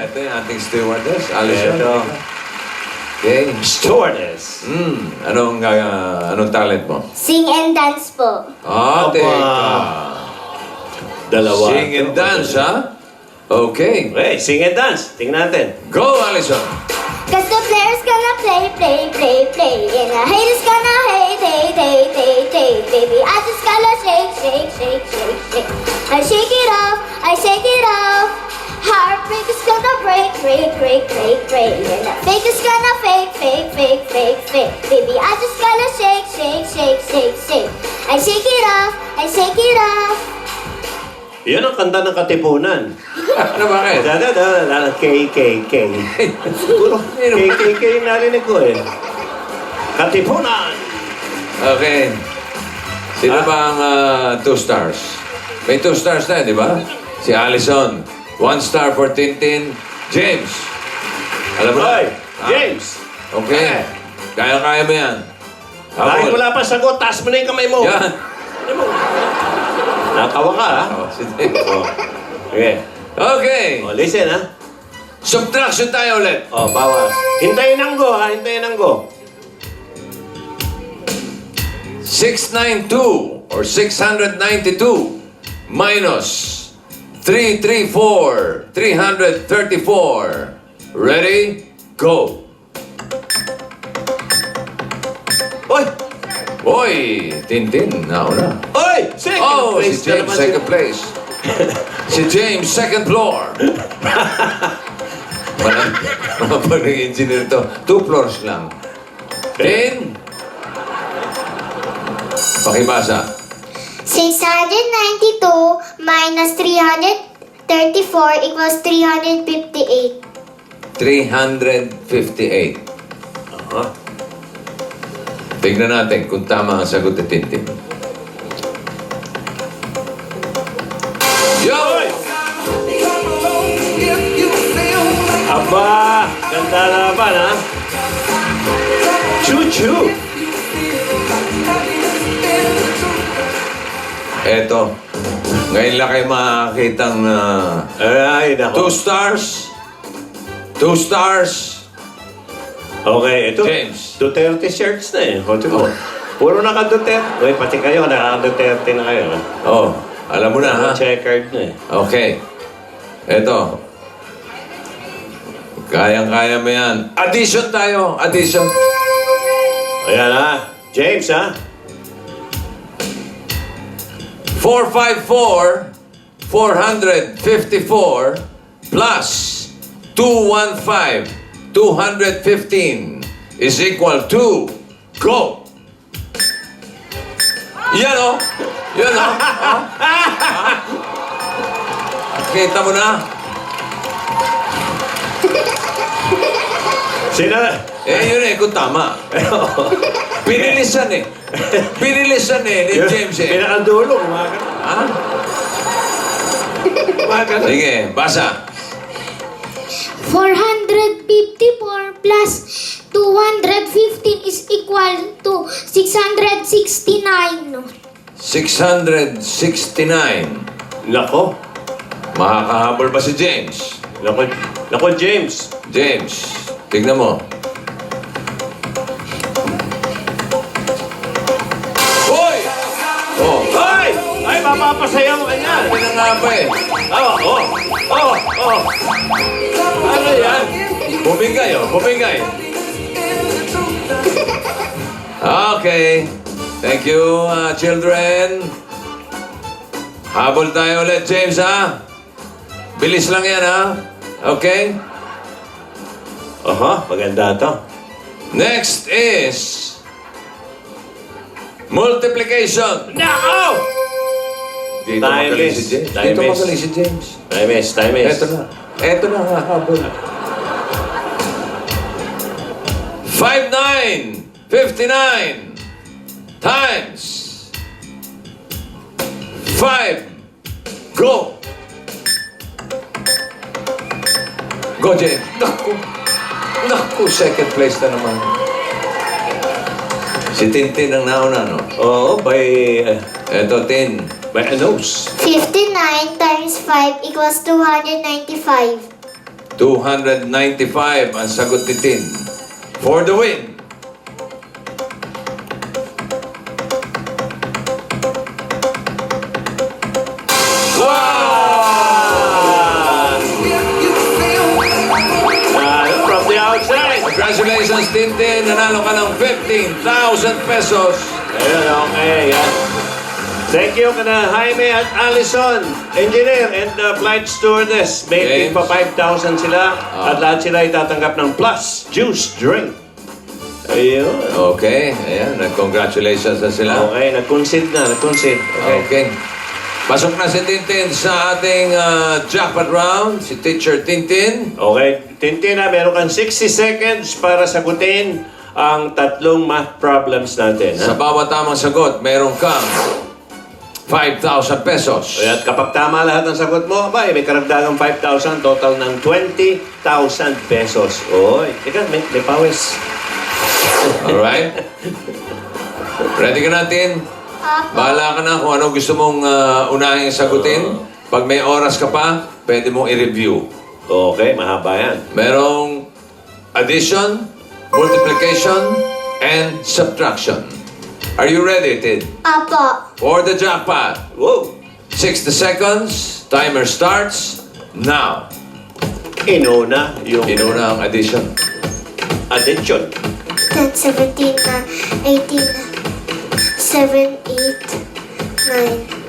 ito yung ating stewardess. Alison. Ito. Okay. Stewardess. Anong talent mo? Sing and dance po. Aba. Teka. Dalawa. Sing and dance, ha? Okay. Okay, sing and dance. Tingnan natin. Go, Alison. Cause the players gonna play. And the haters gonna hate. Baby, I just gotta shake. I shake it off. Heartbreak is gonna break. And the fake is gonna fake. Baby, I just gotta shake. I shake it off. Yan ang kanta ng Katipunan. Ano bakit? KKK. Siguro, KKK yung narinig ko eh. Katipunan! Okay. Sino ba ang 2 stars? May 2 stars na, di ba? Si Alison. 1 star for Tintin. James. Alam mo na? Hoy, James! Okay. Kaya-kaya mo yan. Dahil Habol. wala pa sagot, taas mo na yung kamay mo. Yan. Nakawa ka, ha? Oh, si James. Oh. Okay. Okay. Oh, listen, ha? Subtraction tayo ulit. Oh, bawas. Hintayin ang go, ha? Hintayin ang go. 692 or 692 minus 334, 334. Ready? Go. Oy! Oy, Tintin, nauna. Oy! Second Oh, place si James, na naman second place. Si James, second floor. Mga engineer to. 2 floors lang. Tin. Pakibasa. 692 minus 334 equals 358. 358. Aha. Tignan natin kung tama ang sagot ni Tintin. Yo! Oy! Aba! Ganda laban, ha? Choo-choo! Eto. Ngayon lang kayo makakitang Ay, 2 nako. stars. 2 stars. Okay, ito. James. Duterte shirts na eh. Hote mo. Puro naka-Duterte. Uy, pati kayo, naka-Duterte na kayo. Ha? Oh, alam mo na ha? Checkered na eh. Okay. Eto. Kayang-kaya mo yan. Addition tayo. Addition. Ayan ha. James ha. 454, 454 plus 215, 215 is equal to, go! Yan o. Yan o. Kita mo na? Sino? Yun kung tama. Pinilisan Pinilisan ni James Pinakadulo. Kumakan. Ha? Kumakan. Sige, basa. 454 plus 215 is equal to 669. 669. Nako. Makakahabol ba si James? Nako, James. James, tignan mo. Hoy! Oh, Hoy! Ay, mapapasayaw ka niyan. ano na nga ba eh? Oh. Ano yan? Bumigay oh, bumigay. Okay. Thank you, children. Habol tayo ulit, James, ha? Bilis lang yan, ha? Okay? Aha, maganda to. Next is multiplication. Nako! Dito Time magaling is. si James. Time Dito is. magaling si James. Time is. Eto na. Eto na nga, habol. 59 times 5. Go! Go, James. Naku, second place na naman. Si Tintin ang nauna, no? Oo, by Eto, Tin. a nose. 59 times 5 equals 295. 295 ang sagot ni Tin. For the win. From the outside. Congratulations, Tintin. Nanalo ka ng 15,000 pesos. Ayun, okay. Yan. Thank you kana Jaime at Allison, engineer and flight stewardess. May James. pa 5,000 sila at lahat sila itatanggap ng plus juice drink. Ayun. Okay. Ayan. Congratulations na sila. Okay, nag-concede na, nag-concede. Okay. Okay. Pasok na si Tintin sa ating jackpot round. Si Teacher Tintin. Okay, Tintina, meron kang 60 seconds para sagutin ang tatlong math problems natin. Sa Ha? bawat tamang sagot, meron kang 5,000 pesos. At kapag tama lahat ng sagot mo, may karagdagang 5,000, total ng 20,000 pesos. Oy, teka, may pawis. Alright? Ready ka natin? Bahala ka na kung ano gusto mong unahin sagutin. Pag may oras ka pa, pwede mong i-review. Okay, mahaba yan. Merong addition, multiplication, and subtraction. Are you ready, Tin? Apo. For the jackpot. Whoa! 60 seconds. Timer starts now. Inuna yung Inuna ang addition. addition. 10, 17, 18, 7, 8, 9.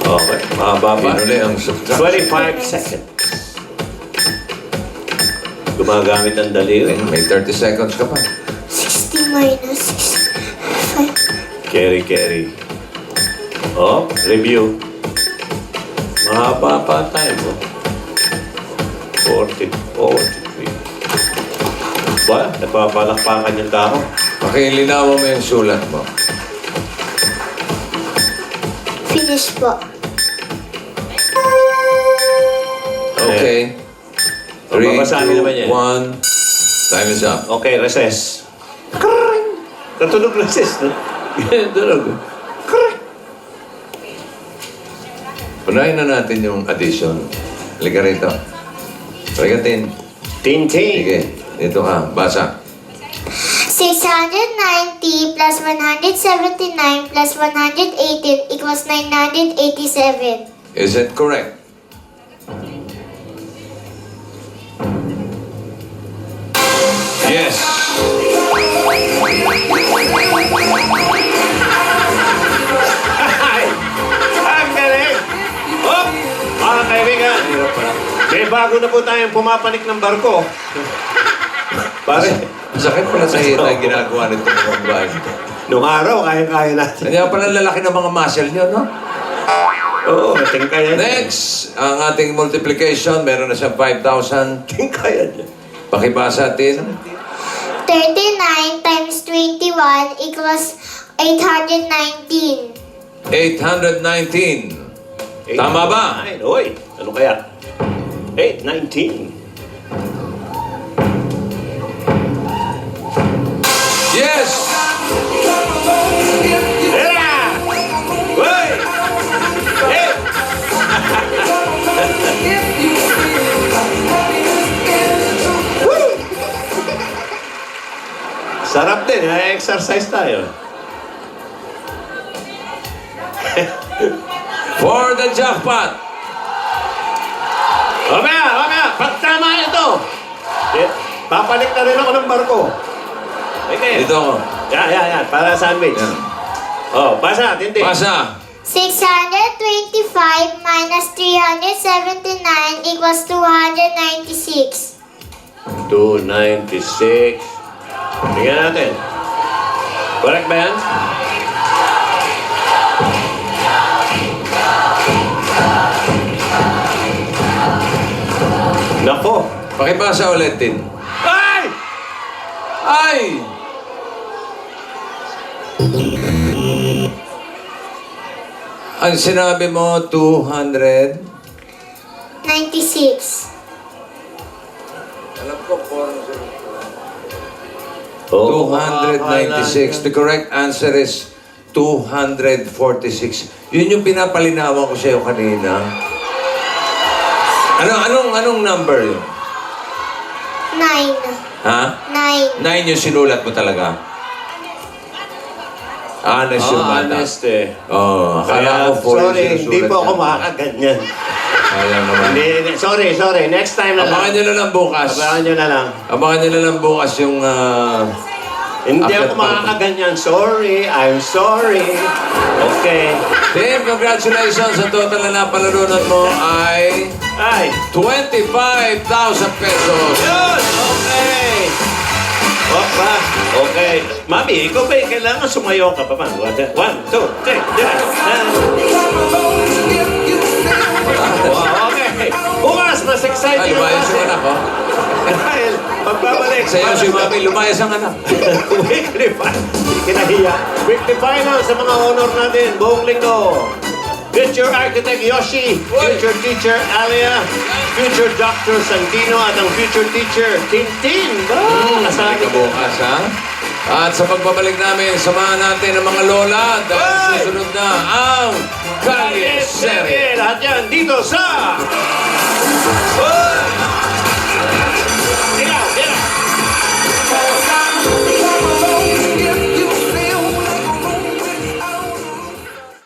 Okay, mahaba pa. Inuli ang subtraction. 25 seconds. Gumagamit ang daliri. Okay, may 30 seconds ka pa. 60 minus 6, 5. Carry. Oh, review. Mahaba pa time, oh. 40, 43. Ba? Nagpapalakpakan yung tao. Pakilinawan mo yung sulat mo. Finish po. Okay. Oh, 3, babasahin 2, naman yan. 1. Time is up. Okay, recess. Katunog recess, no? Tunog. Punahin na natin yung addition. Halika rito. Halika, Tin. Tintin. Sige, dito ka. Basa. 690 plus 179 plus 118 equals 987. Is it correct? Yes. Ay! Ang galing! Oh! Mga kaibigan! May bago na po tayong pumapanik ng barko. Pare, Sakit pala sa hita yung ginagawa nito ng bahay. nung araw, kaya-kaya natin. Kanya pala lalaki ng mga muscle niyo, no? Oo, tingkaya niya. Next, ang ating multiplication, meron na siyang 5,000. Tingkaya niya. Pakibasa, Tin. 39 times 21 equals 819. 819. Tama ba? Ay, oy, ano kaya? 819. Yes! Yeah! Oy! Hey! Woo! Sarap din, exercise tayo. For the jackpot! Mamaya! Pag tama ito! Papalik na rin ako ng barko. Okay. Dito ako. Yan. Para sandwich. Yan. Oh, basa, Tintin. Basa. 625 minus 379 equals 296. 296. Tingnan natin. Correct ba yan? Nako. Pakibasa ulit, Tin. Ay! Ay! Ang sinabi mo, 200. 96. Alam ko, 400. Oh, 296. The correct answer is 246. Yun yung pinapalinawan ko sa'yo kanina. Anong number yun? 9. Ha? 9. 9 yung sinulat mo talaga. Honest yung bata. honest eh. Oh, akala ko 4 yung sorry, hindi sinusulat po ako niya. makakaganyan. Sayang naman. Hindi, sorry. Next time na Abangan lang. nyo na lang bukas. Abangan nyo na lang. Abangan nyo na lang bukas yung... Hindi Akit ako pa. makakaganyan. Sorry, I'm sorry. Okay. Tim, congratulations! Ang total na napalarunan mo ay Ay. 25,000 pesos. Yun! Okay! Opa! Okay. Mami, ikaw ba kailangan sumayo ka pa man? 1, 2, 3, okay. Bukas, mas Ay, exciting lumayas yung anak ko. Dahil, pagbabalik. Sa'yo si Mami, lumayas ang anak. Weekly final. Kinahiya. Weekly final sa mga honor natin. Buong linggo. Future Architect Yoshi. Future Teacher Alia. Future Doctor Santino. At ang Future Teacher Tintin. Kasali Ka bukas, ha? At sa pagbabalik namin, samahan natin ang mga lola dahil Ay! susunod na ang Kalye Serie. Lahat yan dito sa...